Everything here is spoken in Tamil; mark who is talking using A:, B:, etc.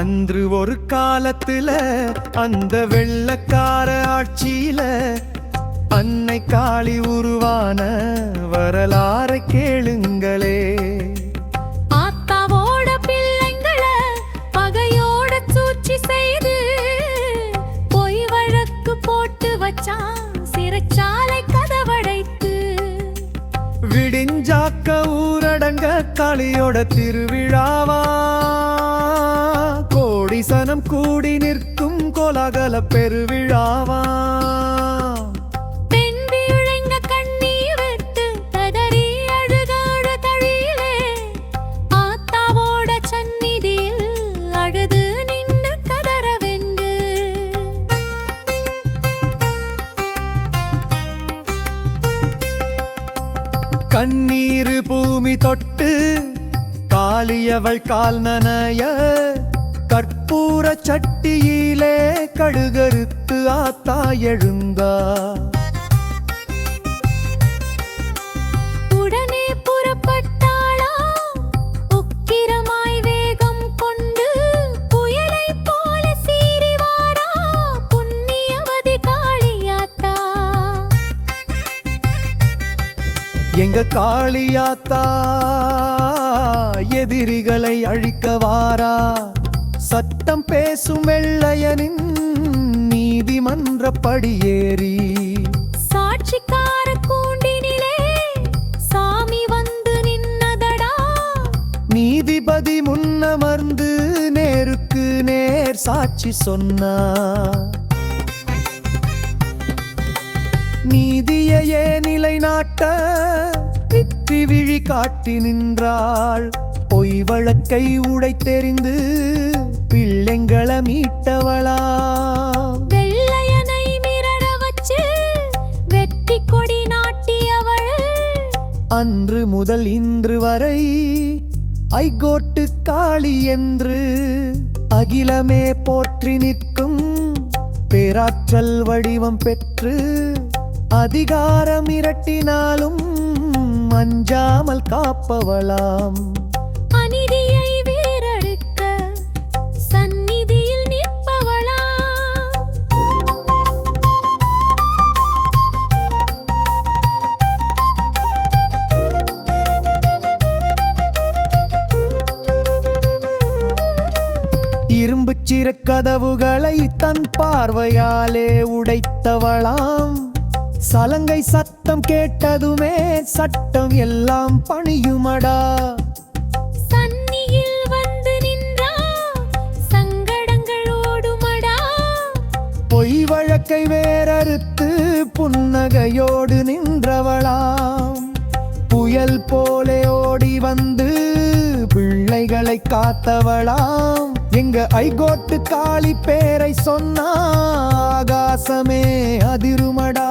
A: அன்று ஒரு காலத்துல அந்த வெள்ளக்கார ஆட்சியில அன்னை காளி உருவான வரலாறை கேளுங்களே.
B: ஆத்தாவோட பிள்ளைங்களை பகையோட சூழ்ச்சி செய்து பொய் வழக்கு போட்டு வச்சான் சிறைச்சாலை கதவடைத்து.
A: விடிஞ்சாக்க ஊரடங்க காளியோட திருவிழாவா, கோடிசனம் கூடி நிற்கும் கோலாகல பெருவிழாவா. கண்ணீரு பூமி தொட்டு காளியவள் கால் நனைய, கற்பூர சட்டியிலே கடுகறுத்து ஆத்தா எழுந்தா.
B: உடனே புறப்பட்டாளா உக்கிரமாய் வேகம் கொண்டு, புயலை போல சீறி வாரா புண்ணியவதி காளியாத்தா.
A: எங்க காளியாத்தா எதிரிகளை அழிக்க வாரா, சட்டம் பேசும் வெள்ளையனின் நீதிமன்ற படியேறி.
B: சாட்சிக்கார கூண்டினிலே சாமி வந்து நின்னதடா,
A: நீதிபதி முன்னமர்ந்து நேருக்கு நேர் சாட்சி சொன்னா. நீதியையே நிலைநாட்ட வெற்றி விழி காட்டி நின்றாள், பொய் வழக்கை உடைத்தெறிந்து பிள்ளைங்களை மீட்டவளா.
B: வெள்ளையனை மிரட வச்சு வெற்றி கொடி நாட்டியவள்,
A: அன்று முதல் இன்று வரை ஐகோட்டு காளி என்று அகிலமே போற்றி நிற்கும் பேராற்றல் வடிவம் பெற்று, அதிகாரம் இரட்டினாலும் அஞ்சாமல் காப்பவளாம்.
B: அநீதியை வேறறுக்க சந்நிதியில் நிற்பவளாம்.
A: இரும்பு சிறக்கதவுகளை தன் பார்வையாலே உடைத்தவளாம். சலங்கை சத்தம் கேட்டதுமே சட்டம் எல்லாம் பணியுமடா.
B: சன்னியில் வந்து நின்றா சங்கடங்கள் ஓடுமடா.
A: பொய் வழக்கை வேறறுத்து புன்னகையோடு நின்றவளாம். புயல் போலே ஓடி வந்து பிள்ளைகளை காத்தவளாம். எங்க ஐகோட்டு காளி பேரை சொன்னா ஆகாசமே அதிருமடா.